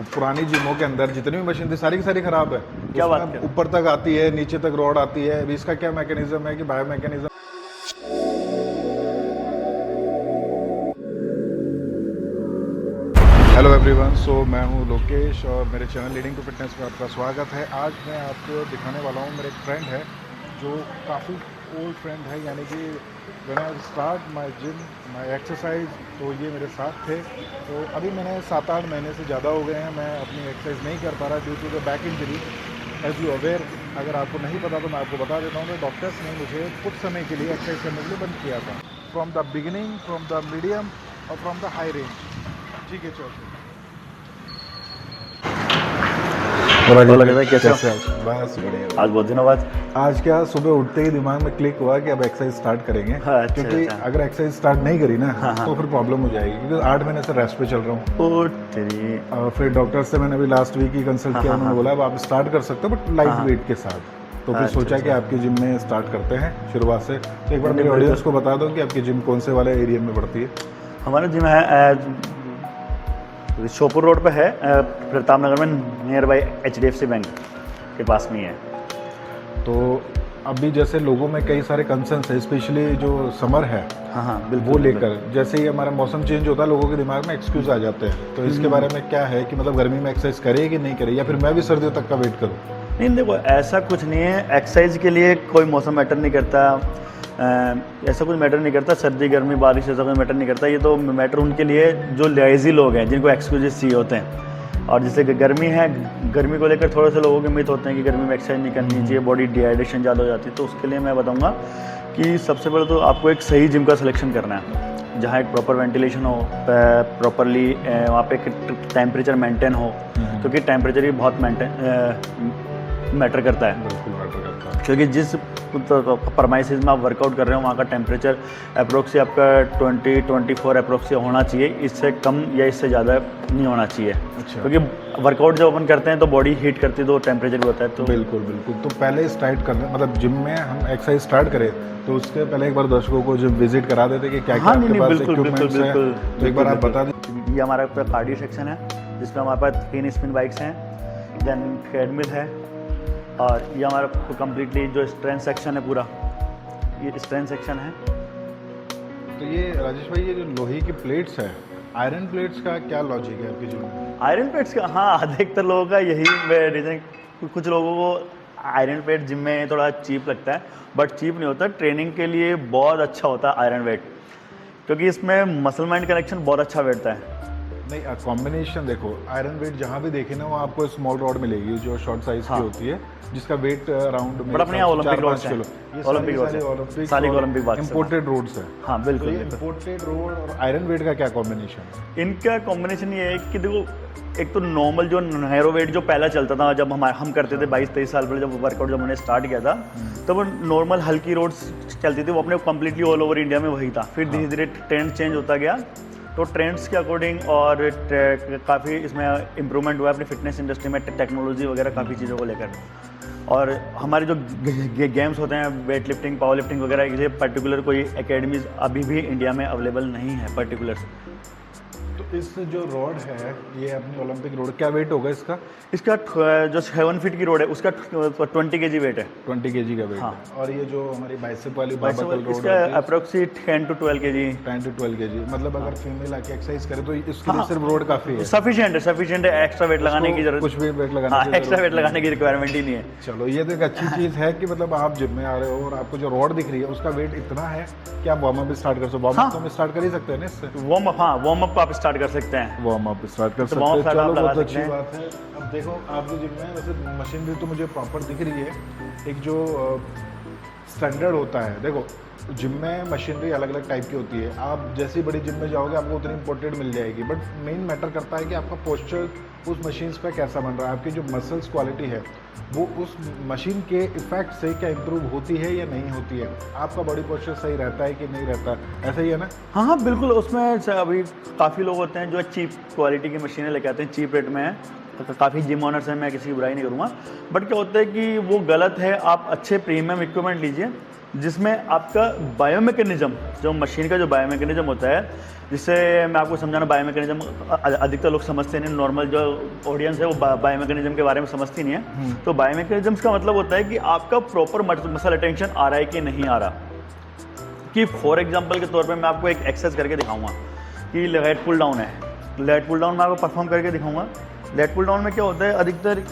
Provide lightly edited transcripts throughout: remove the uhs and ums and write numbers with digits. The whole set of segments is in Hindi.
पुरानी जिमों के अंदर जितनी भी मशीन थी सारी की सारी खराब है। क्या बात उसमें कर रहे हैं? ऊपर तक आती है, नीचे तक रॉड आती है। अभी इसका क्या मैकेनिज्म है कि बायो मैकेनिज्म। हेलो एवरीवन, सो मैं हूं लोकेश और मेरे चैनल लीडिंग टू फिटनेस में आपका स्वागत है। आज मैं आपको दिखाने वाला हूं, मेरे एक फ्रेंड है जो काफ़ी ओल्ड फ्रेंड है, यानी कि when I start my gym my exercise, तो ये मेरे साथ थे। तो अभी मैंने 7-8 महीने से ज़्यादा हो गए हैं मैं अपनी एक्सरसाइज नहीं कर पा रहा due to the back injury. As you aware, अगर आपको नहीं पता तो मैं आपको बता देता हूँ कि डॉक्टर्स ने मुझे कुछ समय के लिए एक्सरसाइज करने के लिए बंद किया था, from the beginning, from the medium और फ्रॉम द हाई रेंज। ठीक है, चलो कैसे हो? बस बढ़िया। आज बहुत दिनों बाद। आज क्या सुबह उठते ही दिमाग में क्लिक हुआ कि अब एक्सरसाइज स्टार्ट करेंगे। हाँ, अच्छा, क्योंकि अच्छा। अगर एक्सरसाइज स्टार्ट नहीं करी ना हाँ, हाँ। तो फिर प्रॉब्लम हो जाएगी, क्योंकि 8 महीने से रेस्ट पे चल रहा हूँ। ओ तेरी। और फिर डॉक्टर से मैंने अभी लास्ट वीक ही कंसल्ट हाँ, किया। हाँ, उन्होंने बोला अब आप स्टार्ट कर सकते हो बट लाइट हाँ। वेट के साथ। तो फिर अच्छा, सोचा कि अच्छा। आपकी जिम में स्टार्ट करते हैं शुरुआत से। तो एक बार मेरे बिल्कुल। ऑडियंस को बता दो कि आपकी जिम कौन से वाले एरिया में पड़ती है। हमारा जिम है शोपुर रोड पे है, प्रताप नगर में, नियर बाई HDFC बैंक के पास में ही है। तो अभी जैसे लोगों में कई सारे कंसर्न्स है, स्पेशली जो समर है हाँ हाँ बिल्कुल। वो लेकर। जैसे ही हमारा मौसम चेंज होता है लोगों के दिमाग में एक्सक्यूज आ जाते हैं। तो इसके बारे में क्या है कि मतलब गर्मी में एक्सरसाइज करे कि नहीं करे, या फिर मैं भी सर्दियों तक का वेट करूं? नहीं देखो, ऐसा कुछ नहीं है। एक्सरसाइज के लिए कोई मौसम मैटर नहीं करता, ऐसा कुछ मैटर नहीं करता। सर्दी गर्मी बारिश ऐसा कोई मैटर नहीं करता। ये तो मैटर उनके लिए जो लेजी लोग हैं, जिनको एक्सक्यूजेस चाहिए होते हैं। और जैसे कि गर्मी है, गर्मी को लेकर थोड़े से लोगों के मिथ होते हैं कि गर्मी में एक्सरसाइज नहीं करनी चाहिए, बॉडी डिहाइड्रेशन ज़्यादा हो जाती है। तो उसके लिए मैं बताऊंगा कि सबसे पहले तो आपको एक सही जिम का सिलेक्शन करना है, जहाँ एक प्रॉपर वेंटिलेशन हो, प्रॉपरली वहाँ पे टेम्परेचर मेंटेन हो, क्योंकि टेम्परेचर ही बहुत मैटर करता है। बिल्कुल मैटर करता है, क्योंकि जिस परमाइसिस में आप वर्कआउट कर रहे हो वहाँ का टेम्परेचर अप्रोक्स आपका 20-24 अप्रोक्स होना चाहिए। इससे कम या इससे ज़्यादा नहीं होना चाहिए। अच्छा। क्योंकि वर्कआउट जब अपन करते हैं तो बॉडी हीट करती है, तो टेम्परेचर भी होता है। तो बिल्कुल बिल्कुल। तो पहले स्टार्ट करना, मतलब जिम में हम एक्सरसाइज स्टार्ट करें तो उसके पहले एक बार दर्शकों को जिम विजिट करा देते कि क्या क्या हाँ, आपके नहीं, पास बिल्कुल, इक्विपमेंट्स हैं। बिल्कुल, तो एक बार आप बिल्कुल, बता दें। ये हमारा कार्डियो सेक्शन है, जिसमें हमारे पास 3 स्पिन बाइक्स हैं, देन ट्रेडमिल है, और ये हमारा कम्प्लीटली जो स्ट्रेंथ सेक्शन है पूरा, ये स्ट्रेंथ सेक्शन है। तो ये राजेश भाई, ये जो लोहे की प्लेट्स है, आयरन प्लेट्स का क्या लॉजिक है आपकी जिम में? आयरन प्लेट्स का, हाँ, अधिकतर लोगों का यही रीज़न। कुछ लोगों को आयरन प्लेट जिम में थोड़ा चीप लगता है, बट चीप नहीं होता। ट्रेनिंग के लिए बहुत अच्छा होता है आयरन वेट, क्योंकि इसमें मसल माइंड कनेक्शन बहुत अच्छा बैठता है। नहीं, कॉम्बिनेशन देखो, आयरन वेट जहाँ भी देखे ना वो आपको स्मॉल रॉड मिलेगी जो शॉर्ट साइज हाँ। की होती है, जिसका वेट अराउंड में बट अपने यहाँ ओलंपिक रोड्स हैं। किलो। ओलंपिक रोड्स हैं। सारी ओलंपिक बात इंपोर्टेड रोड्स है। हाँ बिल्कुल। इंपोर्टेड रोड और आयरन वेट का क्या कॉम्बिनेशन है? इनका कॉम्बिनेशन ये है कि देखो, एक तो नॉर्मल जो नैरो वेट जो पहला चलता था, जब हम करते थे 22-23 साल पहले, जब वर्कआउट जब हमने स्टार्ट किया था, तब वो नॉर्मल हल्की रोड्स चलती थी, वो अपने कम्प्लीटली ऑल ओवर इंडिया में वही था। फिर धीरे धीरे ट्रेंड चेंज होता गया, तो ट्रेंड्स के अकॉर्डिंग और काफ़ी इसमें इम्प्रूवमेंट हुआ अपनी फिटनेस इंडस्ट्री में, टेक्नोलॉजी वगैरह काफ़ी चीज़ों को लेकर। और हमारे जो गेम्स होते हैं, वेट लिफ्टिंग, पावर लिफ्टिंग वगैरह, के लिए पर्टिकुलर कोई एकेडमीज अभी भी इंडिया में अवेलेबल नहीं है पर्टिकुलर। तो इस जो रोड है, ये अपनी ओलंपिक रोड, क्या वेट होगा इसका? इसका जो 7 फीट की रोड है उसका 20 kg वेट है। 20 kg का वेट हाँ। है। और ये जो हमारी बाइसेप वाली बाबाकल रोड इसका approximate 10 to 12 kg 10 to 12 kg, मतलब अगर फीमेल आके एक्सरसाइज करे तो इसके लिए सिर्फ रोड काफी है। सफिशिएंट है। एक्स्ट्रा वेट लगाने की जरूरत, कुछ भी वेट लगाने हाँ, की एक्स्ट्रा जरूरत वेट लगाने की रिक्वायरमेंट ही नहीं है। चलो, ये तो एक अच्छी चीज है कि मतलब आप जिम में आ रहे हो और आपको जो रॉड दिख रही है उसका वेट इतना है कि आप वार्म अप स्टार्ट कर सकते हो। वार्म अप तो हम स्टार्ट कर ही सकते हैं ना इससे। वार्म अप आप स्टार्ट कर सकते हैं। वार्म अप स्टार्ट कर सकते warm हैं। up start चलो, आप लगा बहुत सकते अच्छी हैं। बात है। अब देखो आपकी जिम में वैसे मशीनरी तो मुझे प्रॉपर दिख रही है। एक जो स्टैंडर्ड होता है, देखो जिम में मशीनरी अलग अलग टाइप की होती है। आप जैसी बड़ी जिम में जाओगे आपको उतनी इंपॉर्टेंट मिल जाएगी, बट मेन मैटर करता है कि आपका पोस्चर उस मशीन्स पे कैसा बन रहा है। आपकी जो मसल्स क्वालिटी है वो उस मशीन के इफेक्ट से क्या इंप्रूव होती है या नहीं होती है। आपका बॉडी पोस्चर सही रहता है कि नहीं रहता, ऐसा ही है ना? हाँ हाँ बिल्कुल। उसमें अभी काफ़ी लोग होते हैं जो चीप क्वालिटी की मशीनें लेके आते हैं, चीप रेट में है। तो काफ़ी जिम ऑनर्स हैं, मैं किसी की बुराई नहीं करूँगा, बट क्या होता है कि वो गलत है। आप अच्छे प्रीमियम इक्विपमेंट लीजिए, जिसमें आपका बायोमैकेनिज्म, जो मशीन का जो बायोमैकेनिज्म होता है, जिससे मैं आपको समझाना, बायोमैकेनिज्म अधिकतर लोग समझते नहीं, नॉर्मल जो ऑडियंस है वो बायोमैकेनिज्म के बारे में समझती नहीं है। तो बायोमैकेनिज्म का मतलब होता है कि आपका प्रॉपर मसल अटेंशन आ रहा है कि नहीं आ रहा। कि फॉर एग्जांपल के तौर पे मैं आपको एक एक्सरसाइज करके दिखाऊंगा कि लेट पुल डाउन है। लेट पुल डाउन मैं आपको परफॉर्म करके दिखाऊंगा। लेट पुल डाउन में क्या होता है, अधिकतर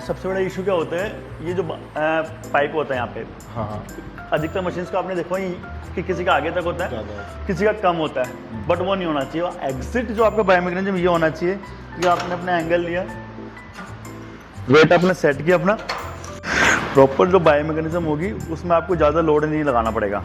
सबसे बड़ा इशू क्या होता है, ये जो पाइप होता है यहाँ पे, हाँ, अधिकतर मशीन्स का आपने देखो ही कि किसी का आगे तक होता है, किसी का कम होता है, बट वो नहीं होना चाहिए। एग्जिट जो आपका बायोमैकेनिज्म ये होना चाहिए कि आपने अपना एंगल लिया, वेट आपने सेट किया अपना, प्रॉपर जो बायोमैकेनिज्म होगी उसमें आपको ज़्यादा लोड नहीं लगाना पड़ेगा।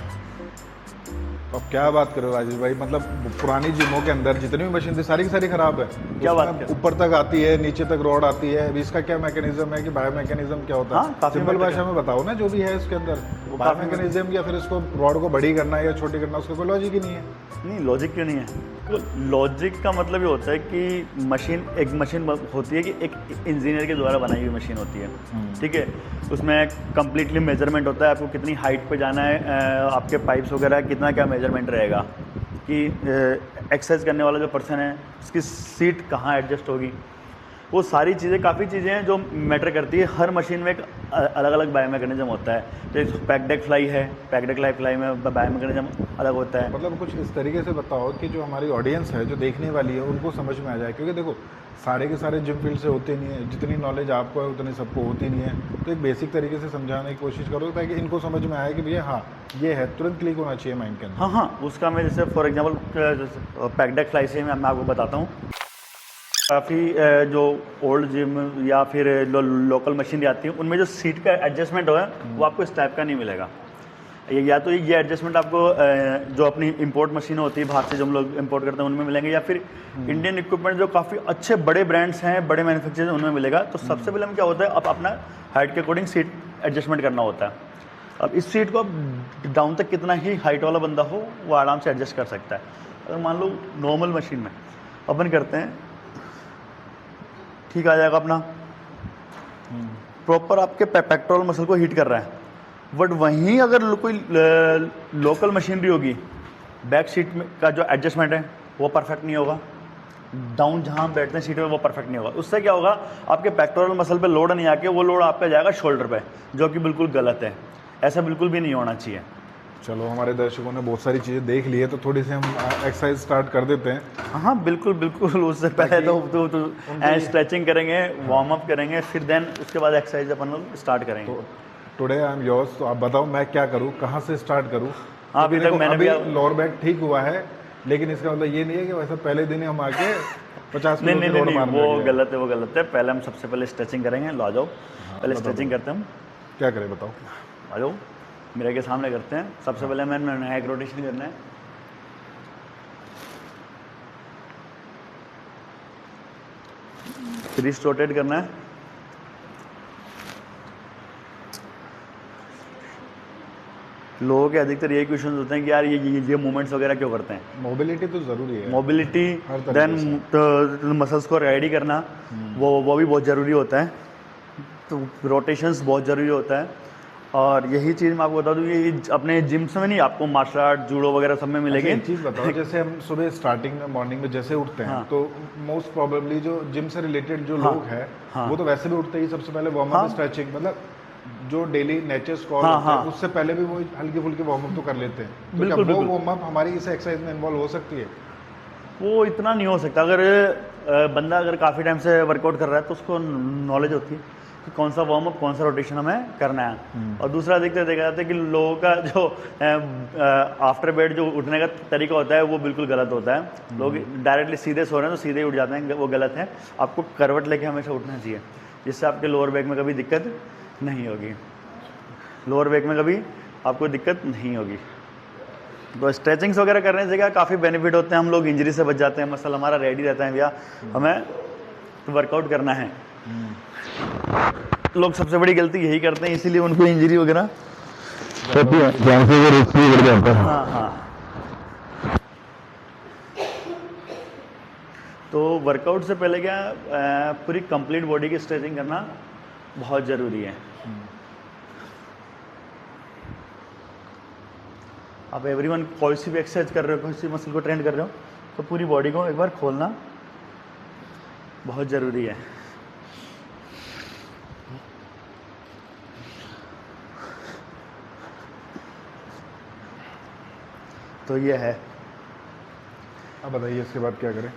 अब क्या बात करो राजेश भाई, मतलब पुरानी जिमों के अंदर जितनी भी मशीन थी सारी की सारी खराब है। क्या बात उसमें कर, ऊपर तक आती है, नीचे तक रॉड आती है। अभी इसका क्या मैकेनिज्म है कि बायो मैकेनिज्म क्या होता है? हाँ, काफी सिंपल मैटर भाषा में बताओ ना जो भी है इसके अंदर। बायो काफी मैकेनिज्म या फिर इसको रॉड को बड़ी करना है या छोटी करना, उसका कोई लॉजिक ही नहीं है। नहीं, लॉजिक क्यों नहीं है? तो लॉजिक का मतलब ये होता है कि मशीन, एक मशीन होती है कि एक इंजीनियर के द्वारा बनाई हुई मशीन होती है, ठीक है। उसमें कंप्लीटली मेजरमेंट होता है, आपको कितनी हाइट पे जाना है, आपके पाइप्स वगैरह कितना क्या मेजरमेंट रहेगा, कि एक्सरसाइज करने वाला जो पर्सन है उसकी सीट कहाँ एडजस्ट होगी। वो सारी चीज़ें, काफ़ी चीज़ें हैं जो मैटर करती है। हर मशीन में एक अलग अलग बायोमैकेनिज्म होता है। जैसे पैकडेक फ्लाई है, पैकडेक फ्लाई में बायोमैकेनिज्म अलग होता है। मतलब कुछ इस तरीके से बताओ कि जो हमारी ऑडियंस है, जो देखने वाली है, उनको समझ में आ जाए। क्योंकि देखो सारे के सारे जिम फील्ड से होते नहीं है, जितनी नॉलेज आपको है उतनी सबको होती नहीं है। तो एक बेसिक तरीके से समझाने की कोशिश करो ताकि इनको समझ में आए कि भैया हाँ ये है, तुरंत क्लिक होना चाहिए माइंड के अंदर। हाँ, उसका मैं जैसे फॉर एग्जांपल पैकडेक फ्लाई से मैं आपको बताता हूँ। काफ़ी जो ओल्ड जिम या फिर लोकल मशीन आती है उनमें जो सीट का एडजस्टमेंट है वो आपको इस टाइप का नहीं मिलेगा। या तो ये एडजस्टमेंट आपको जो अपनी इंपोर्ट मशीन होती है बाहर से जो हम लोग इंपोर्ट करते हैं उनमें मिलेंगे, या फिर इंडियन इक्विपमेंट जो काफ़ी अच्छे बड़े ब्रांड्स हैं, बड़े मैन्युफैक्चरर्स, उनमें मिलेगा। तो सबसे पहले हम क्या होता है, अब अपना हाइट के अकॉर्डिंग सीट एडजस्टमेंट करना होता है। अब इस सीट को अब डाउन तक कितना ही हाइट वाला बंदा हो वो आराम से एडजस्ट कर सकता है। अगर मान लो नॉर्मल मशीन में अपन करते हैं, ठीक आ जाएगा अपना, प्रॉपर आपके पेक्टोरल मसल को हीट कर रहा है। बट वहीं अगर कोई लोकल मशीनरी होगी, बैक सीट में का जो एडजस्टमेंट है वो परफेक्ट नहीं होगा, डाउन जहाँ बैठते हैं सीट में वो परफेक्ट नहीं होगा। उससे क्या होगा, आपके पेक्टोरल मसल पे लोड नहीं आके वो लोड आप पे जाएगा शोल्डर पे, जो कि बिल्कुल गलत है। ऐसा बिल्कुल भी नहीं होना चाहिए। चलो, हमारे दर्शकों ने बहुत सारी चीज़ें देख ली है, तो थोड़ी सी हम एक्सरसाइज स्टार्ट कर देते हैं। हाँ बिल्कुल। उससे पहले तो स्ट्रेचिंग करेंगे, वार्म अप करेंगे, फिर देन उसके बाद एक्सरसाइज अपन लोग स्टार्ट करेंगे। तो टुडे आई एम योर्स। तो आप बताओ मैं क्या करूँ, कहाँ से स्टार्ट करूँ? अभी तक मैंने अभी लोअर बैक ठीक हुआ है, लेकिन इसका मतलब ये नहीं है कि वैसे पहले दिन ही हम आके 50 किलो नहीं, रोड मारने वो लगे। गलत है। पहले हम सबसे पहले स्ट्रेचिंग करेंगे। लो आ जाओ, पहले स्ट्रेचिंग करते हैं हम। क्या करें बताओ? आ जाओ, मेरे के सामने करते हैं। सबसे पहले मैंने नेक रोटेशन करना है। रिस्ट रोटेट करना है। लोगों के अधिकतर यही क्वेश्चन होते हैं कि यार ये मूवमेंट्स वगैरह क्यों करते हैं। मोबिलिटी तो ज़रूरी है, मोबिलिटी, हर तरीके देन मसल्स को रेडी करना, वो भी बहुत ज़रूरी होता है। तो रोटेशंस बहुत ज़रूरी होता है। और यही चीज़ मैं आपको बता दूँ, ये अपने जिम्स में नहीं, आपको मार्शल आर्ट, जूडो वगैरह सब में मिलेगी। एक चीज़ बताओ, जैसे हम सुबह स्टार्टिंग में मॉर्निंग में जैसे उठते हैं, तो मोस्ट प्रोबेबली जो जिम से रिलेटेड जो लोग हैं वो तो वैसे भी उठते ही सबसे पहले वार्म अप, स्ट्रेचिंग, मतलब जो डेली नेचर स्क्रॉल होता है उससे पहले भी वो हल्की फुल्की वार्म अप तो कर लेते हैं। तो क्या वो वार्म अप हमारी इस एक्सरसाइज में इन्वॉल्व हो सकती है? वो इतना नहीं हो सकता। अगर बंदा अगर काफ़ी टाइम से वर्कआउट कर रहा है तो उसको नॉलेज होती है कि कौन सा वार्म अप, कौन सा रोटेशन हमें करना है। और दूसरा अधिकतर देखा जाता है कि लोगों का जो आफ्टर बेड जो उठने का तरीका होता है वो बिल्कुल गलत होता है। लोग डायरेक्टली सीधे सो रहे हैं तो सीधे ही उठ जाते हैं, वो गलत है। आपको करवट लेके हमेशा उठना चाहिए, जिससे आपके लोअर बैक में कभी दिक्कत नहीं होगी। लोअर बैक में कभी आपको दिक्कत नहीं होगी। तो स्ट्रेचिंग्स वगैरह करने से क्या काफ़ी बेनिफिट होते हैं। हम लोग इंजरी से बच जाते हैं, मसल हमारा रेडी रहता है, भैया हमें वर्कआउट करना है। लोग सबसे बड़ी गलती यही करते हैं, इसीलिए उनको इंजरी वगैरह होती है। हाँ। तो वर्कआउट से पहले क्या पूरी कंप्लीट बॉडी की स्ट्रेचिंग करना बहुत ज़रूरी है। आप एवरीवन कोई सी भी एक्सरसाइज कर रहे हो, कोई सी मसल को ट्रेन कर रहे हो, तो पूरी बॉडी को एक बार खोलना बहुत ज़रूरी है। तो ये है। अब बताइए इसके बाद क्या करें?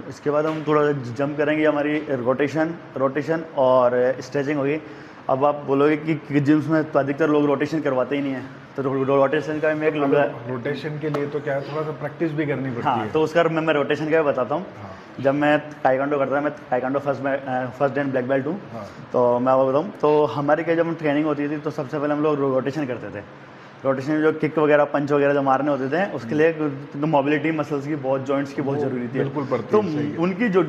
इसके बाद हम थोड़ा जंप करेंगे, हमारी रोटेशन और स्ट्रेचिंग होगी। अब आप बोलोगे कि जिम्स में तो अधिकतर लोग रोटेशन करवाते ही नहीं है, तो रोटेशन का मैं एक लूँगा। रोटेशन के लिए तो क्या है, थोड़ा सा प्रैक्टिस भी करनी पड़ती हाँ, है। तो उसका मैं रोटेशन का भी बताता हूँ। हाँ। जब मैं टाइकांडो करता था, मैं taekwondo first and black belt हूँ। हाँ। तो मैं आपको बताऊँ, तो हमारी क्या जब ट्रेनिंग होती थी तो सबसे पहले हम लोग रोटेशन करते थे। रोटेशन में जो किक वगैरह, पंच वगैरह जो मारने होते थे, उसके लिए मोबिलिटी मसल्स की बहुत, जॉइंट्स की बहुत ज़रूरी थी। बिल्कुल पड़ती तो है, सही है। उनकी जो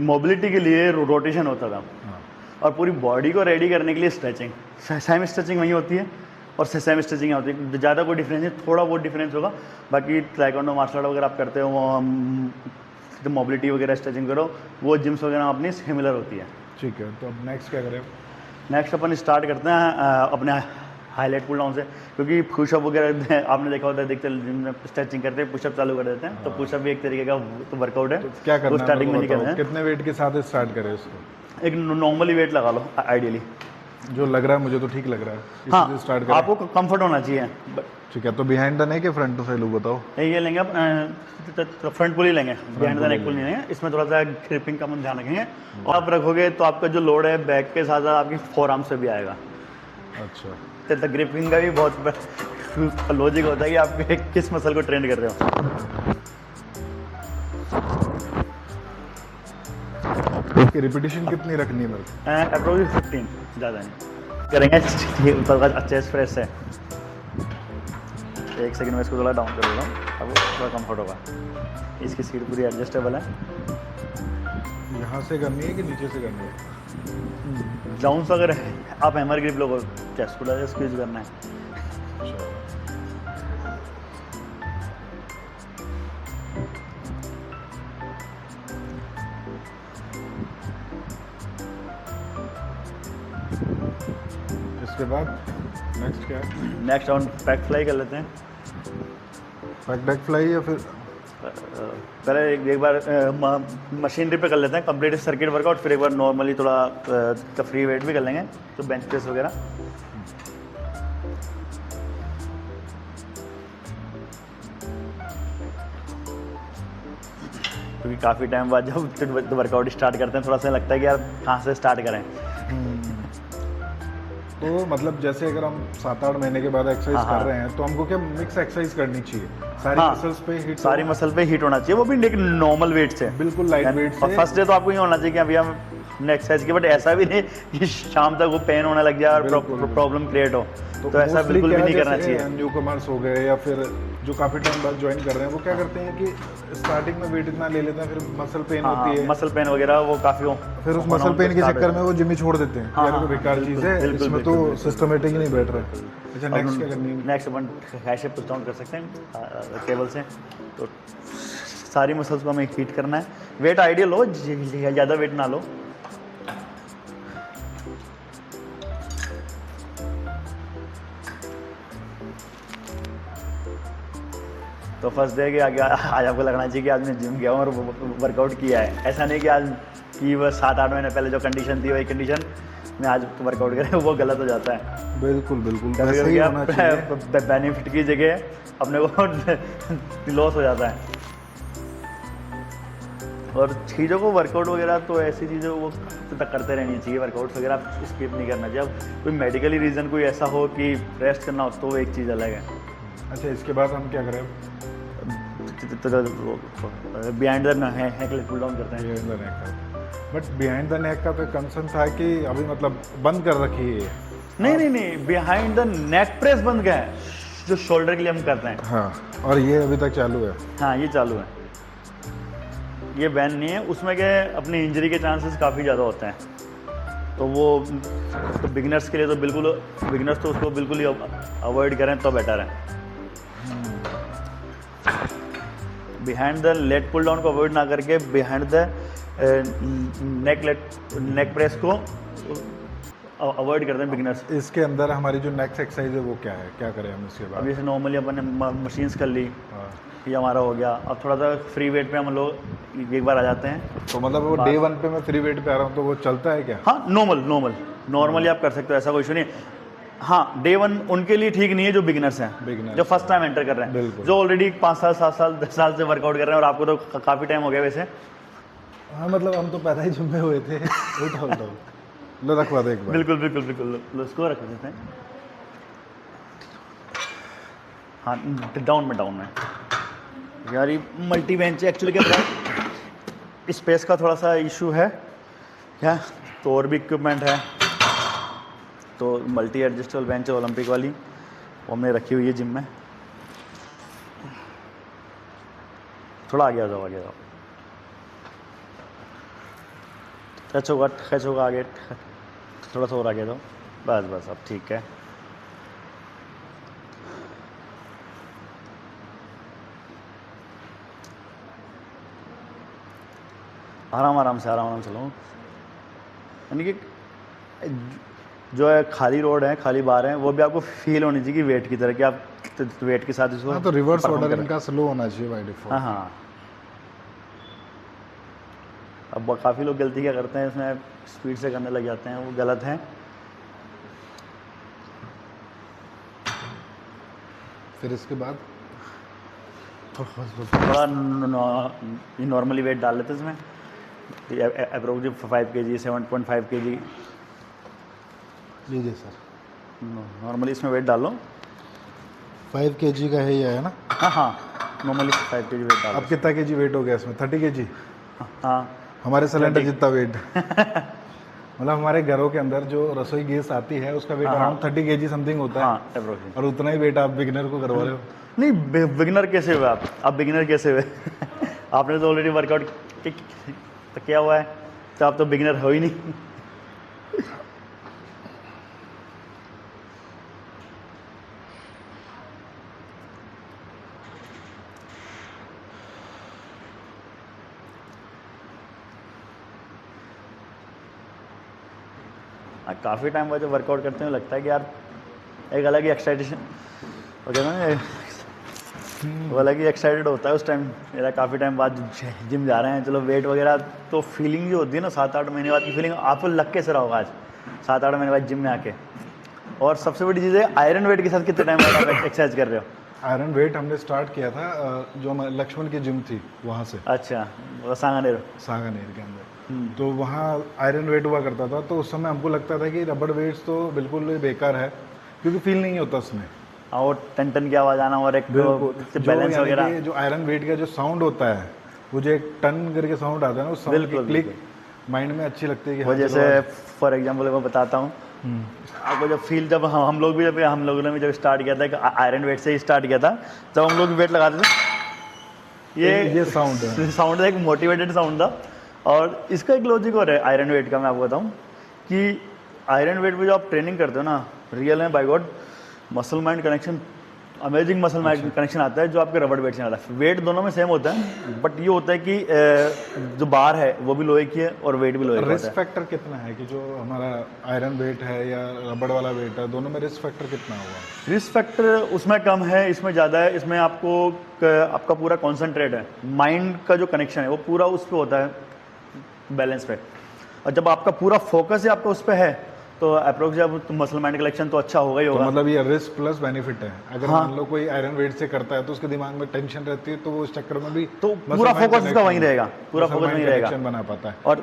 मोबिलिटी के लिए रोटेशन होता था। हाँ। और पूरी बॉडी को रेडी करने के लिए स्ट्रेचिंग, सेम स्ट्रेचिंग वहीं होती है और सेम स्ट्रेचिंग होती है। ज़्यादा कोई डिफरेंस नहीं, थोड़ा बहुत डिफरेंस होगा। बाकी टाइकोंडो मार्शल आर्ट वगैरह आप करते हो, वो जो मोबिलिटी वगैरह स्ट्रेचिंग करो, वो जिम्स वगैरह अपनी सिमिलर होती है। ठीक है, तो अब नेक्स्ट क्या करें? नेक्स्ट अपन स्टार्ट करते हैं अपने हाईलाइट पुल डाउन से, क्योंकि पुशअप वगैरह आपने देखा होता है, देखते स्ट्रेचिंग करते हैं, पुशअप चालू कर देते हैं। तो पुशअप भी एक तरीके का तो वर्कआउट है। तो क्या करना है, स्टार्टिंग में मेरे नहीं को करना बताओ, है। कितने वेट के साथ स्टार्ट करें इसको? एक नॉर्मली वेट लगा लो आइडियली। जो लग रहा है मुझे तो ठीक लग रहा है, इसी हाँ, से स्टार्ट करें। आपको कंफर्ट होना चाहिए। ठीक है, तो बिहाइंड द नेक है फ्रंट टू साइड बताओ? ये लेंगे आप फ्रंट पुल ही लेंगे, बिहाइंड द नेक पुल नहीं लेंगे। इसमें थोड़ा सा ग्रिपिंग का ध्यान रखेंगे। और आप रखोगे तो आपका जो लोड है बैक के साथ साथ आपकी फोर आर्म से भी आएगा। अच्छा, तो ग्रिपिंग का भी बहुत लॉजिक होता है कि आप किस मसल को ट्रेन कर रहे हो। इसकी रिपीटेशन कितनी रखनी है मेरे को? अप्रोक्स 15, ज़्यादा नहीं करेंगे। ऊपर का चेस्ट प्रेस से 1 सेकंड में इसको थोड़ा डाउन कर देता हूँ, अब थोड़ा कंफर्ट होगा। इसकी सीट पूरी एडजस्टेबल है। यहाँ से करनी है कि नीचे से करनी है? डाउन से अगर आप हैमर ग्रिप लोगो, चेस्ट को स्क्वीज करना है। अच्छा। इसके बाद नेक्स्ट क्या है? नेक्स्ट राउंड पैक फ्लाई कर लेते हैं। बैक फ्लाई या फिर पहले एक बार मशीनरी पे कर लेते हैं कंप्लीट सर्किट वर्कआउट, फिर एक बार नॉर्मली थोड़ा फ्री वेट भी कर लेंगे, तो बेंच प्रेस वगैरह। क्योंकि काफ़ी टाइम बाद जब वर्कआउट स्टार्ट करते हैं, थोड़ा सा लगता है कि यार कहाँ से स्टार्ट करें। तो मतलब जैसे अगर हम 7-8 महीने के बाद एक्सरसाइज हाँ, कर रहे हैं, तो हमको क्या मिक्स एक्सरसाइज करनी चाहिए? सारी हाँ, मसल्स पे हिट, सारी मसल पे हिट होना चाहिए, वो भी लेकिन नॉर्मल वेट से, बिल्कुल लाइट वेट से। और फर्स्ट डे तो आपको ये होना चाहिए कि अभी हम एक्सरसाइज की, बट ऐसा भी नहीं कि शाम तक वो पेन होने लग जाए और प्रॉब्लम क्रिएट हो, तो ऐसा mostly बिल्कुल भी क्या नहीं है, करना जैसे चाहिए। न्यू कमर्स हो गए या फिर जो काफी टाइम बाद ज्वाइन कर रहे हैं, वो क्या करते हैं कि स्टार्टिंग में वेट इतना ले लेते हैं, फिर मसल पेन होती है, मसल पेन वगैरह वो काफ़ी हो, फिर उस मसल पेन के चक्कर में वो जिम ही छोड़ देते हैं। यार वो बेकार चीज़ है, बिल्कुल, इसमें तो बिल्कुल, सिस्टमेटिक ही नहीं बैठ रहा है। अच्छा, नेक्स्ट क्या करनी है? नेक्स्ट अपन कैसे पुश डाउन कर सकते हैं टेबल से। तो सारी मसल्स को हमें हीट करना है। वेट आइडियल हो, ज़्यादा वेट ना लो। तो फर्स्ट डे के आगे आज आपको लगना चाहिए कि आज मैं जिम गया हूँ और वर्कआउट किया है। ऐसा नहीं कि आज कि वह 7-8 महीने पहले जो कंडीशन थी वही कंडीशन में आज वर्कआउट करें, वो गलत हो जाता है। बिल्कुल बिल्कुल, कभी वैसे कभी ही क्या होना चाहिए। बेनिफिट की जगह अपने को लॉस हो जाता है। और चीज़ों को वर्कआउट वगैरह तो ऐसी चीज़ों वो करते रहनी चाहिए, वर्कआउट वगैरह आप स्किप नहीं करना चाहिए। अब कोई मेडिकली रीज़न कोई ऐसा हो कि रेस्ट करना हो तो वो एक चीज़ अलग है। अच्छा, इसके बाद हम क्या करें? Behind the neck pull down करते हैं। बिहाइंड द नेक का, बट बिहाइंड द नेक का तो कंसर्न था कि अभी मतलब बंद कर रखी है। नहीं, बिहाइंड द नेक प्रेस बंद गया है, जो शोल्डर के लिए हम करते हैं। हाँ, और ये अभी तक चालू है? हाँ, ये चालू है, ये बैन नहीं है। उसमें क्या है, अपनी इंजरी के चांसेस काफ़ी ज़्यादा होते हैं, तो वो तो बिगिनर्स के लिए तो बिल्कुल, बिगिनर्स तो उसको बिल्कुल ही अवॉइड करें तो बेटर है। Behind the lat pull down को अवॉइड ना करके नेक प्रेस को अवॉइड करते हैं बिगिनर्स। इसके अंदर हमारी जो नेक्स्ट एक्सरसाइज है वो क्या है, क्या करें हम इसके अब बाद? जैसे नॉर्मली अपन ने मशीन्स कर ली, हाँ। ये हमारा हो गया। अब थोड़ा सा फ्री वेट पे हम लोग एक बार आ जाते हैं। तो मतलब वो डे 1 पे मैं फ्री वेट पे आ रहा हूँ तो वो चलता है क्या? हाँ, नॉर्मली आप कर सकते हो, ऐसा कोई इशू नहीं है। हाँ, डे 1 उनके लिए ठीक नहीं है जो बिगिनर्स हैं, Beginners जो फर्स्ट टाइम एंटर कर रहे हैं, बिल्कुल। जो ऑलरेडी 5 साल 7 साल 10 साल से वर्कआउट कर रहे हैं, और आपको तो काफ़ी टाइम हो गया वैसे। हाँ मतलब हम तो पैदा ही जुम्मे हुए थे। उठाओ लो रखवा दे एक बार। बिल्कुल बिल्कुल बिल्कुल, लो इसको रख देते हैं। हाँ, डाउन में यार, ये मल्टी बेंच एक्चुअली क्या है, स्पेस का थोड़ा सा इशू है क्या, तो और भी इक्विपमेंट है। तो मल्टी एडजस्टेबल बेंच है ओलंपिक वाली, वो हमने रखी हुई है जिम में। थोड़ा आगे आ जाओ, खच होगा आगे, थोड़ा सा और आगे दो, बस अब ठीक है। आराम से चलो, यानी कि जो है खाली रोड है, खाली बार है, वो भी आपको फील होनी चाहिए कि वेट की तरह, कि आप वेट के साथ इसको। हाँ तो रिवर्स perform ऑर्डर कर इनका स्लो होना चाहिए बाय डिफॉल्ट। हाँ। अब काफ़ी लोग गलती क्या करते हैं, इसमें स्पीड से करने लग जाते हैं, वो गलत है। फिर इसके बाद थोड़ा नॉर्मली वेट डाल लेते हैं इसमें, अप्रोक्सिमेट 5 kg 7.5 kg लीजिए सर। नॉर्मली इसमें वेट डालो। 5 kg का है ये, है ना? हाँ, नॉर्मली 5 kg वेट डालो। अब कितना kg वेट हो गया इसमें? 30 kg। हाँ, हमारे सिलेंडर जितना वेट। मतलब हमारे घरों के अंदर जो रसोई गैस आती है उसका वेट अराउंड 30 kg समथिंग होता है। हाँ अप्रोक्सिमेट। और उतना ही वेट आप बिगिनर को करवा रहे हो? नहीं, बिगिनर कैसे हुए आप बिगिनर कैसे हुए? आपने तो ऑलरेडी वर्कआउट तो किया हुआ है, तो आप तो बिगिनर हो ही नहीं। काफ़ी टाइम बाद जब वर्कआउट करते हैं लगता है कि यार एक अलग ही एक्साइटेशन हो गया ना, वो अलग ही एक्साइटेड होता है उस टाइम। मेरा काफ़ी टाइम बाद जिम जा रहे हैं, चलो वेट वगैरह, तो फीलिंग जो होती है ना 7-8 महीने बाद की फीलिंग आपको लग कैसे रहा होगा आज 7-8 महीने बाद जिम में आके। और सबसे बड़ी चीज़ है, आयरन वेट के साथ कितने टाइम बाद आप एक्सरसाइज कर रहे हो? आयरन वेट हमने स्टार्ट किया था जो लक्ष्मण की जिम थी वहाँ से। अच्छा, वो सांगानेर के अंदर। तो वहाँ आयरन वेट हुआ करता था, तो उस समय हमको लगता था कि रबड़ वेट्स तो बिल्कुल बेकार है, क्योंकि फील नहीं होता उसमें। और टन की आवाज़ आना, और एक बैलेंस वगैरह। जो आयरन वेट का जो साउंड होता है, वो जो एक टन करके साउंड आता है ना, उस साउंड की क्लिक माइंड में अच्छी लगती है कि वो जैसे फॉर एग्जांपल मैं बताता हूँ आपको, जब फील, जब हम लोग भी हम लोगों ने भी जब स्टार्ट किया था, आयरन वेट से ही स्टार्ट किया था, जब हम लोग भी वेट लगाते थे, ये साउंड था, एक मोटिवेटेड साउंड था। और इसका एक लॉजिक और है आयरन वेट का, मैं आपको बताऊँ कि आयरन वेट पे जो आप ट्रेनिंग करते हो ना, रियल में by God muscle mind connection, amazing muscle mind connection आता है, जो आपके रबड़ वेट से आता है। वेट दोनों में सेम होता है, बट ये होता है कि जो बार है वो भी लोहे की है और वेट भी लोहे का होता है। रिस्क फैक्टर कितना है कि जो हमारा आयरन वेट है या रबड़ वाला वेट है, दोनों में रिस्क फैक्टर कितना होगा? रिस्क फैक्टर उसमें कम है, इसमें ज़्यादा है। इसमें आपका पूरा कॉन्सेंट्रेट है, माइंड का जो कनेक्शन है वो पूरा उस पर होता है, बैलेंस पे। और जब आपका पूरा फोकस है आपका उस पर है, तो अप्रोक्स मसल माइंड कलेक्शन तो अच्छा होगा ही होगा। तो मतलब ये रिस्क प्लस बेनिफिट है। अगर मान लो कोई आयरन वेट से करता है तो उसके दिमाग में टेंशन रहती है, तो वो उस चक्कर में भी तो पूरा फोकस उसका वहीं रहेगा, पूरा फोकस वहीं रहेगा, बना पाता है। और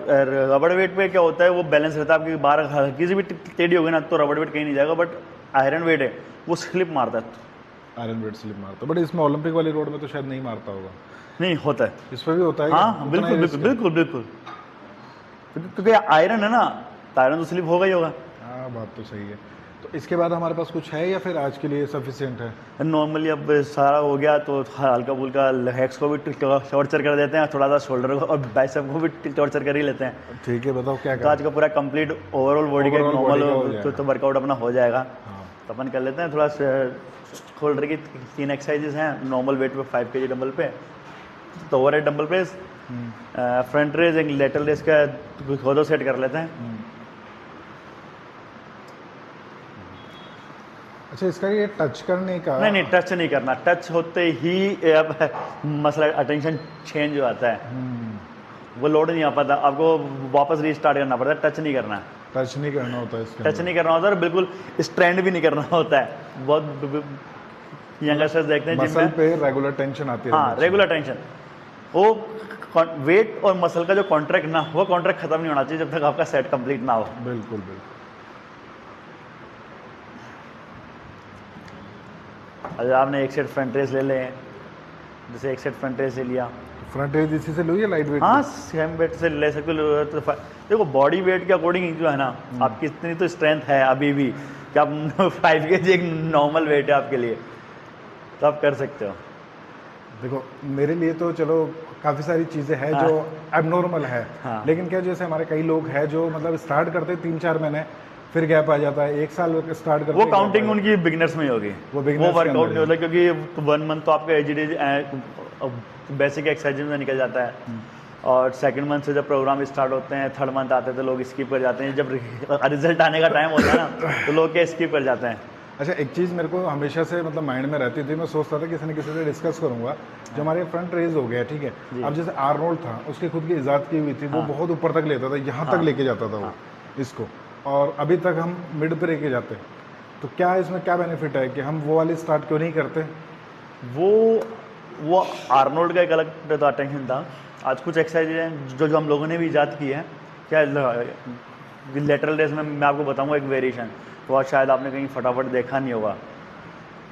रबड़ वेट पे क्या होता है, वो बैलेंस रहता है। आपकी बार हल्की सी भी टेढ़ी हो गई ना, तो रबड़ वेट कहीं नहीं जाएगा, बट आयरन वेट है वो स्लिप मारता है। आयरन वेट स्लिप मारता है, बट इसमें ओलंपिक वाली रोड में तो शायद नहीं मारता होगा। नहीं होता है, इस पर भी होता है। हाँ बिल्कुल, क्योंकि आयरन है ना, तो आयरन तो स्लिप होगा ही होगा। हाँ, बात तो सही है। तो इसके बाद हमारे पास कुछ है या फिर आज के लिए सफिशिएंट है? नॉर्मली अब सारा हो गया, तो हल्का फुल्का हैक्स को भी टॉर्चर कर देते हैं, थोड़ा सा शोल्डर को और बाइसेप को भी टॉर्चर कर ही लेते हैं। ठीक है, बताओ क्या तो आज का पूरा कंप्लीट ओवरऑल बॉडी का नॉर्मल तो वर्कआउट अपना हो जाएगा। तो अपन कर लेते हैं थोड़ा शोल्डर की 3 एक्सरसाइजेस हैं नॉर्मल वेट पे 5 kg डंबल पे। तो overhead dumbbell press, front raise, एक लेटरल रेज का 2 सेट कर लेते हैं। अच्छा, इसका ये टच करने का? नहीं नहीं, टच नहीं करना। टच होते ही अब मसला अटेंशन चेंज हो जाता है, वो लोड नहीं आ पाता, आपको वापस रीस्टार्ट करना पड़ता है। टच नहीं करना है, टच नहीं करना होता है इसके टच नहीं करना होता है, और बिल्कुल स्ट्रेंड भी नहीं करना होता है। बहुत यंगस्टर्स देखते हैं जिम मसल में, पे रेगुलर टेंशन आती है। हाँ रेगुलर टेंशन, वो वेट और मसल का जो कॉन्ट्रैक्ट ना हो, कॉन्ट्रैक्ट खत्म नहीं होना चाहिए जब तक आपका सेट कंप्लीट ना हो। बिल्कुल बिल्कुल। अगर आपने एक सेट फ्रंट रेस ले लें, जैसे एक सेट फ्रंट रेस ले लिया, फ्रंट रेज इसी से लो या लाइट वेट? हाँ सेम वेट से ले सकते हो। तो देखो बॉडी वेट के अकॉर्डिंग जो है ना, आपकी इतनी तो स्ट्रेंथ है अभी भी कि आप 5 kg एक नॉर्मल वेट है आपके लिए, तो आप कर सकते हो। देखो मेरे लिए तो चलो काफ़ी सारी चीज़ें हैं जो एबनॉर्मल है, हाँ। लेकिन क्या जैसे हमारे कई लोग हैं जो मतलब स्टार्ट करते 3-4 महीने, फिर गैप आ जाता है, 1 साल स्टार्ट करते वो काउंटिंग उनकी बिगिनर्स में ही होगी, वो beginners के वर्कआउट अंदर नहीं होता, क्योंकि 1 मंथ तो आपका एच बेसिक एक्सरसाइज में निकल जाता है, और सेकंड मंथ से जब प्रोग्राम स्टार्ट होते हैं, थर्ड मंथ आते हैं तो लोग स्किप कर जाते हैं। जब रिजल्ट आने का टाइम होता है ना, तो लोग क्या स्किप कर जाते हैं। अच्छा, एक चीज़ मेरे को हमेशा से मतलब माइंड में रहती थी, मैं सोचता था किसी न किसी से डिस्कस करूंगा। जो हमारे फ्रंट रेज हो गया, ठीक है, अब जैसे आर्नोल्ड था, उसकी खुद की इजाद की हुई थी, वो बहुत ऊपर तक लेता था, यहाँ तक लेके जाता था वो इसको, और अभी तक हम मिड पे लेके जाते हैं। तो क्या इसमें क्या बेनिफिट है कि हम वो वाली स्टार्ट क्यों नहीं करते? वो आर्नोल्ड का एक अलग अटेंशन था। आज कुछ एक्सरसाइज हैं जो हम लोगों ने भी ईजाद की है। क्या लेटरल रेस में मैं आपको बताऊंगा एक वेरिएशन, तो आज शायद आपने कहीं फटाफट देखा नहीं होगा।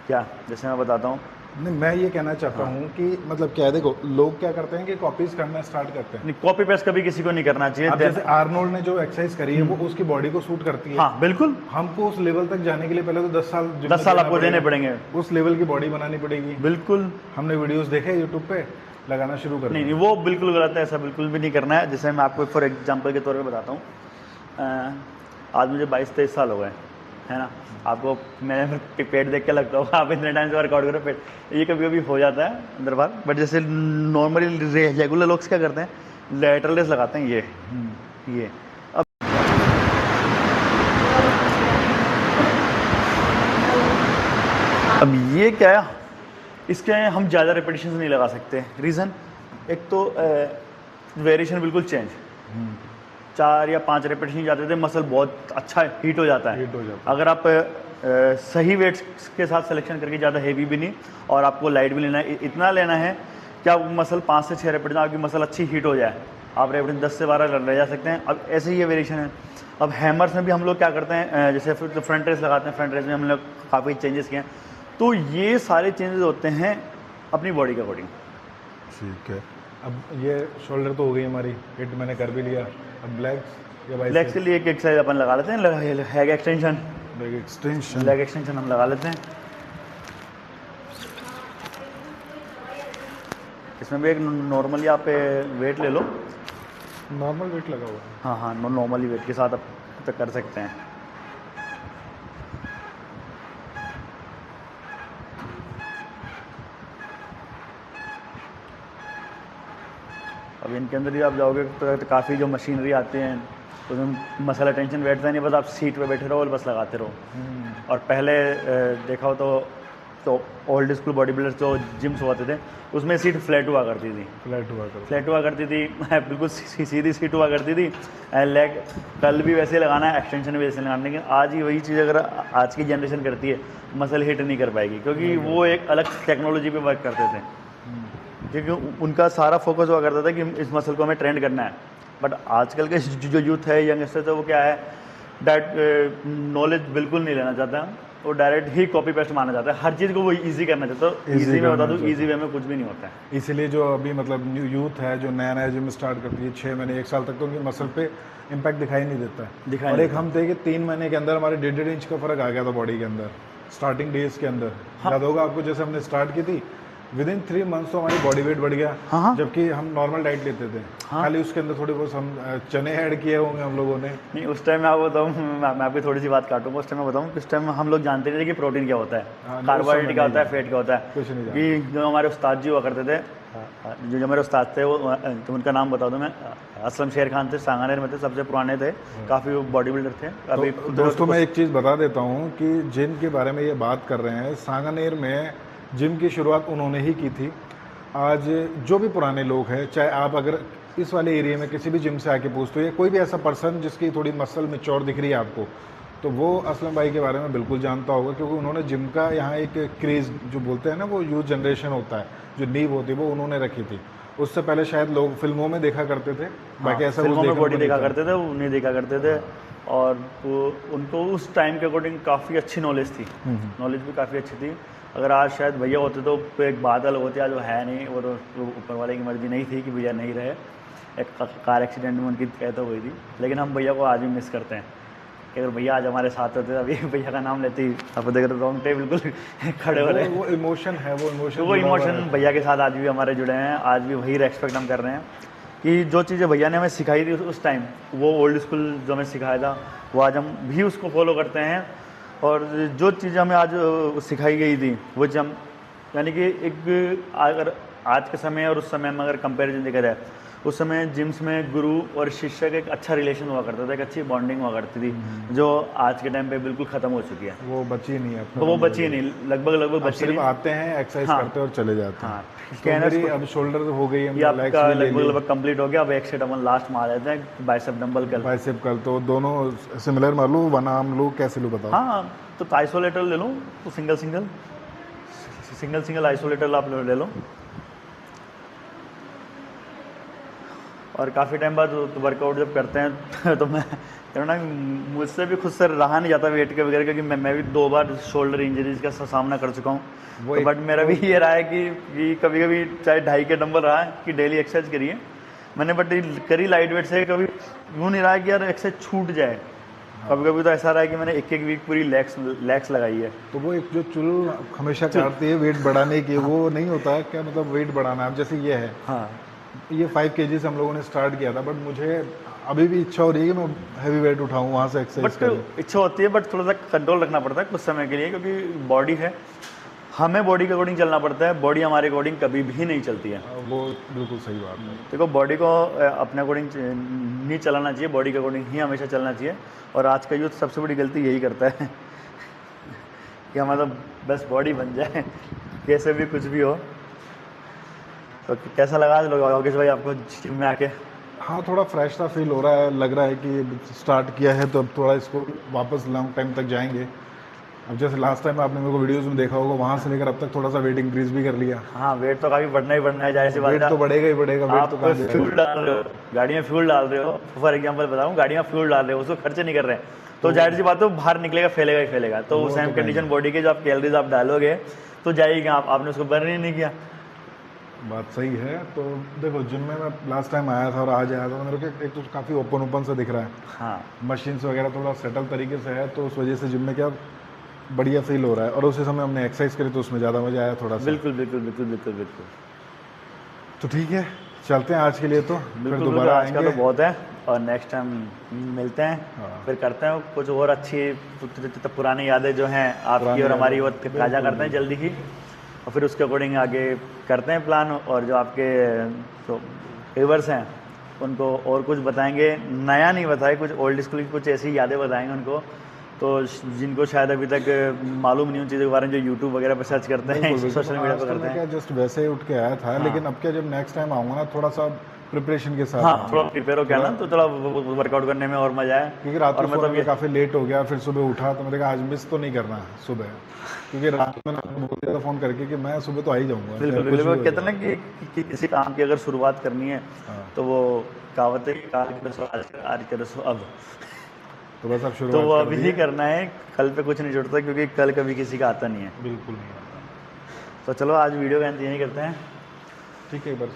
क्या, जैसे मैं बताता हूँ, नहीं, मैं ये कहना चाहता हूँ कि मतलब क्या है, देखो लोग क्या करते हैं कि कॉपीज करना स्टार्ट करते हैं। नहीं, कॉपी पेस्ट कभी किसी को नहीं करना चाहिए। अब जैसे आर्नोल्ड ने जो एक्सरसाइज करी है वो उसकी बॉडी को सूट करती है। हाँ बिल्कुल, हमको उस लेवल तक जाने के लिए पहले तो 10 साल 10 साल आपको देने पड़ेंगे, उस लेवल की बॉडी बनानी पड़ेगी। बिल्कुल। हमने वीडियोस देखे यूट्यूब पे, लगाना शुरू कर नहीं नहीं, वो बिल्कुल गलत है, ऐसा बिल्कुल भी नहीं करना है। जैसे मैं आपको फॉर एग्जांपल के तौर पे बताता हूँ, आज मुझे 22-23 साल हो गए, है ना। आपको मैंने पेट देख के लगता होगा, आप इतने टाइम से वर्कआउट करो, पेट ये कभी कभी हो जाता है अंदर बाहर। बट जैसे नॉर्मली रेगुलर लोग क्या करते हैं, लेटरल रेस लगाते हैं, ये अब ये क्या है, इसके हम ज़्यादा रेपिटेशन नहीं लगा सकते। रीज़न, एक तो वेरिएशन बिल्कुल चेंज, 4 या 5 रेपिटेशन जाते थे, मसल बहुत अच्छा हीट हो जाता है। अगर आप सही वेट्स के साथ सिलेक्शन करके, ज़्यादा हेवी भी नहीं और आपको लाइट भी लेना है, इतना लेना है कि आप मसल 5 से 6 रेपिटेशन आपकी मसल अच्छी हीट हो जाए, आप रेपिटेशन 10 से 12 ले जा सकते हैं। अब ऐसे ही ये वेरिएशन है। अब हैमर्स में भी हम लोग क्या करते हैं, जैसे फ्रंट रेस लगाते हैं, फ्रंट रेस में हम लोग काफ़ी चेंजेस किए हैं। तो ये सारे चेंजेस होते हैं अपनी बॉडी के अकॉर्डिंग। ठीक है, अब ये शोल्डर तो हो गई हमारी, हिट मैंने कर भी लिया, अब लेग्स या लेग्स के लिए एक एक्सरसाइज अपन लगा लेते हैं, हैग एक्सटेंशन। लेग एक्सटेंशन हम लगा लेते हैं। इसमें भी एक नॉर्मली आप वेट ले लो, नॉर्मल वेट लगा हुआ है। हाँ, नॉर्मली वेट के साथ आप तक कर सकते हैं। अब इनके अंदर ही आप जाओगे तो काफ़ी जो मशीनरी आती हैं, उसमें मसल टेंशन बैठता नहीं, बस आप सीट पे बैठे रहो और बस लगाते रहो। और पहले देखा हो तो ओल्ड स्कूल बॉडी बिल्डर्स जो जिम्स होते थे, उसमें सीट फ्लैट हुआ करती थी, फ्लैट हुआ करती थी, बिल्कुल सीधी सीट हुआ करती थी। लेग कल भी वैसे लगाना है, एक्सटेंशन भी वैसे लगाना है, लेकिन आज ही वही चीज़ अगर आज की जनरेशन करती है, मसल हिट नहीं कर पाएगी, क्योंकि वो एक अलग टेक्नोलॉजी पे वर्क करते थे, क्योंकि उनका सारा फोकस हुआ करता था कि इस मसल को हमें ट्रेंड करना है। बट आजकल के जो यूथ है, यंगस्टर है, वो क्या है, डायरेक्ट नॉलेज बिल्कुल नहीं लेना चाहता, वो डायरेक्ट ही कॉपी पेस्ट माना जाता है, हर चीज़ को वो इजी करना चाहता है। इजी में बता दूँ, इजी वे में कुछ भी नहीं होता है। इसीलिए जो अभी मतलब यूथ है जो नया नया जिम स्टार्ट करती है, 6 महीने 1 साल तक तो उनकी मसल पे इम्पैक्ट दिखाई नहीं देता है। और एक हम थे कि 3 महीने के अंदर हमारे 1.5 इंच का फर्क आ गया था बॉडी के अंदर, स्टार्टिंग डेज के अंदर। याद होगा आपको, जैसे हमने स्टार्ट की थी, विद इन 3 मंथ्स तो हमारी बॉडी वेट बढ़ गया। जबकि हम नॉर्मल डाइट लेते थे। खाली उसके अंदर थोड़े बहुत हम चने ऐड किए होंगे हम लोगों ने। नहीं, उस टाइम मैं आपको बताऊँ, मैं आपकी थोड़ी सी बात काटूंगा। उस टाइम मैं बताऊँ, उस टाइम हम लोग जानते नहीं थे कि प्रोटीन क्या होता है, कार्बोहाइड्रेट क्या होता है, फैट क्या होता है। कुछ नहीं कि जो हमारे उस्ताद जी हुआ करते थे, जो मेरे उस्ताद थे वो, तो उनका नाम बता दूं मैं, असलम शेर खान थे, सांगानेर में थे, सबसे पुराने थे, काफ़ी बॉडी बिल्डर थे। अभी तो दोस्तों मैं एक चीज़ बता देता हूँ कि जिम के बारे में ये बात कर रहे हैं, सांगानेर में जिम की शुरुआत उन्होंने ही की थी। आज जो भी पुराने लोग हैं, चाहे आप अगर इस वाले एरिया में किसी भी जिम से आके पूछते हो या कोई भी ऐसा पर्सन जिसकी थोड़ी मसल मैच्योर दिख रही है आपको, तो वो असलम भाई के बारे में बिल्कुल जानता होगा, क्योंकि उन्होंने जिम का यहाँ एक क्रेज़ जो बोलते हैं ना, वो यूथ जनरेशन होता है, जो नींव होती है वो उन्होंने रखी थी। उससे पहले शायद लोग फिल्मों में देखा करते थे, बाकी ऐसा फिल्मों में बॉडी देखा करते थे, वो नहीं देखा करते थे। और वो उनको उस टाइम के अकॉर्डिंग काफ़ी अच्छी नॉलेज थी, नॉलेज भी काफ़ी अच्छी थी। अगर आज शायद भैया होते तो एक बात अलग होती, आज वो है नहीं, और ऊपर वाले की मर्जी नहीं थी कि भैया नहीं रहे। एक कार एक्सीडेंट में उनकी डेथ हो गई थी, लेकिन हम भैया को आज भी मिस करते हैं कि अगर भैया आज हमारे साथ होते अभी भैया का नाम लेते ही आप देख रहे रोंगटे बिल्कुल खड़े हो रहे हैं। वो इमोशन है, वो इमोशन भैया के साथ आज भी हमारे जुड़े हैं, आज भी वही रेस्पेक्ट हम कर रहे हैं कि जो चीज़ें भैया ने हमें सिखाई थी उस टाइम, वो ओल्ड स्कूल जो हमें सिखाया था, वो आज हम भी उसको फॉलो करते हैं। और जो चीज़ें हमें आज सिखाई गई थी वो हम, यानी कि एक अगर आज के समय और उस समय में अगर कंपैरिजन देखा जाए, उस समय जिम्स में गुरु और शिष्य का एक अच्छा रिलेशन हुआ करता था, एक अच्छी बॉन्डिंग हुआ करती थी, जो आज के टाइम पे बिल्कुल ख़त्म हो चुकी है। वो बची नहीं है, वो बची नहीं, लगभग बची नहीं। आते हैं, एक्सरसाइज करते हैं और चले जाते हैं। हाँ, तो अब शोल्डर हो गई, ये आपका लगभग कंप्लीट हो गया। अब एक सेट अपन लास्ट मार देते हैं, बाइसेप डंबल कर, बाइसेप कर, तो दोनों सिमिलर मार लूँ, वन आर्म लूँ, कैसे लूँ बताओ? हाँ, तो आइसोलेटर ले लो, तो सिंगल आइसोलेटर आप ले लो। और काफ़ी टाइम बाद वर्कआउट जब करते हैं तो मैं ना, मुझसे भी खुद से रहा नहीं जाता वेट के वगैरह, क्योंकि मैं भी 2 बार शोल्डर इंजरीज का सामना कर चुका हूँ। तो बट मेरा भी ये रहा है कि कभी कभी चाहे 2.5 के डंबल रहा है कि डेली एक्सरसाइज करिए मैंने, बट करी लाइट वेट से, कभी यूँ नहीं रहा कि यार एक्सरसाइज छूट जाए। कभी कभी तो ऐसा रहा है कि मैंने एक वीक पूरी लेग्स लगाई है। तो वो एक जो चुल हमेशा काटती है वेट बढ़ाने की, वो नहीं होता है क्या? मतलब वेट बढ़ाना है, अब जैसे ये है, हाँ, ये 5 kg से हम लोगों ने स्टार्ट किया था, बट मुझे अभी भी इच्छा हो रही है कि मैं हैवी वेट उठाऊं, वहाँ से एक्सरसाइज करूं। इच्छा होती है, बट थोड़ा सा कंट्रोल रखना पड़ता है कुछ समय के लिए, क्योंकि बॉडी है, हमें बॉडी के अकॉर्डिंग चलना पड़ता है। बॉडी हमारे अकॉर्डिंग कभी भी नहीं चलती है। वो बिल्कुल सही बात है। देखो, बॉडी को अपने अकॉर्डिंग नहीं चलाना चाहिए, बॉडी के अकॉर्डिंग ही हमेशा चलना चाहिए। और आज का यूथ सबसे बड़ी गलती यही करता है कि हमारा बस बॉडी बन जाए, कैसे भी कुछ भी हो। तो कैसा लगा योगेश भाई आपको जिम में आके? हाँ, थोड़ा फ्रेश सा फील हो रहा है, लग रहा है कि स्टार्ट किया है तो अब थोड़ा इसको वापस लॉन्ग टाइम तक जाएंगे। अब जैसे लास्ट टाइम आपने मेरे को वीडियोस में देखा होगा, वहाँ से लेकर अब तक थोड़ा सा वेट इंक्रीज भी कर लिया। हाँ, वेट तो काफ़ी बढ़ना ही बढ़ना है, जाहिर सी बात है। वेट तो बढ़ेगा ही बढ़ेगा। वेट तो फ्यूल डाल रहे हो, गाड़ी में फ्यूल डाल रहे हो, फॉर एग्जाम्पल बताऊँ, गाड़ी में फ्यूल डाल रहे हो, उसको खर्चे नहीं कर रहे हैं, तो जाहिर सी बात है बाहर निकलेगा, फैलेगा ही फैलेगा। तो उस सेम कंडीशन बॉडी के जो आप कैलोरीज आप डालोगे तो जाएगी, आपने उसको बर्न ही नहीं किया। बात सही है। तो देखो, जिम में मैं लास्ट टाइम आया था और आज आया था, मेरे को एक तो काफ़ी ओपन से दिख रहा है। हाँ, मशीन्स वगैरह थोड़ा सेटल तरीके से है, तो उस वजह से जिम में क्या बढ़िया फील हो रहा है। और उसी समय हमने एक्सरसाइज करी तो उसमें ज़्यादा मज़ा आया थोड़ा सा। बिल्कुल बिल्कुल बिल्कुल बिल्कुल बिल्कुल। तो ठीक है, चलते हैं आज के लिए, तो फिर दोबारा आज का तो बहुत है, और नेक्स्ट टाइम मिलते हैं। हाँ। फिर करते हैं कुछ और अच्छी पुरानी यादें जो हैं आपकी और हमारी, वो ताज़ा करते हैं जल्दी ही, और फिर उसके अकॉर्डिंग आगे करते हैं प्लान। और जो आपके तो व्यूअर्स हैं उनको और कुछ बताएंगे, नया नहीं बताए, कुछ ओल्ड स्कूल की कुछ ऐसी यादें बताएंगे उनको, तो जिनको शायद अभी तक मालूम नहीं उन चीज़ों के बारे में, जो यूट्यूब वगैरह पर सर्च करते हैं, सोशल मीडिया पर करते हैं। क्या जस्ट वैसे ही उठ के आया था। हाँ। लेकिन अब क्या, जब नेक्स्ट टाइम आऊँगा ना, थोड़ा सा प्रिपरेशन के साथ, हाँ, थोड़ा प्रिपेयर हो गया ना, तो थोड़ा वर्कआउट करने में और मजा आया। क्योंकि रात को मतलब काफ़ी लेट हो गया, फिर सुबह उठा तो मैंने कहा आज मिस तो नहीं करना सुबह, क्योंकि रात में बोल दिया था फ़ोन करके कि मैं सुबह तो आ ही जाऊँगा। बिल्कुल, कहते ना कि किसी काम की अगर शुरुआत करनी है तो वो कहावत है कि आज करो अब, तो बस अब शुरुआत तो वो अभी ही करना है, कल पे कुछ नहीं जुड़ता, क्योंकि कल कभी किसी का आता नहीं है। बिल्कुल नहीं आता। तो चलो आज वीडियो का अंत यही करते हैं। ठीक है, एक बार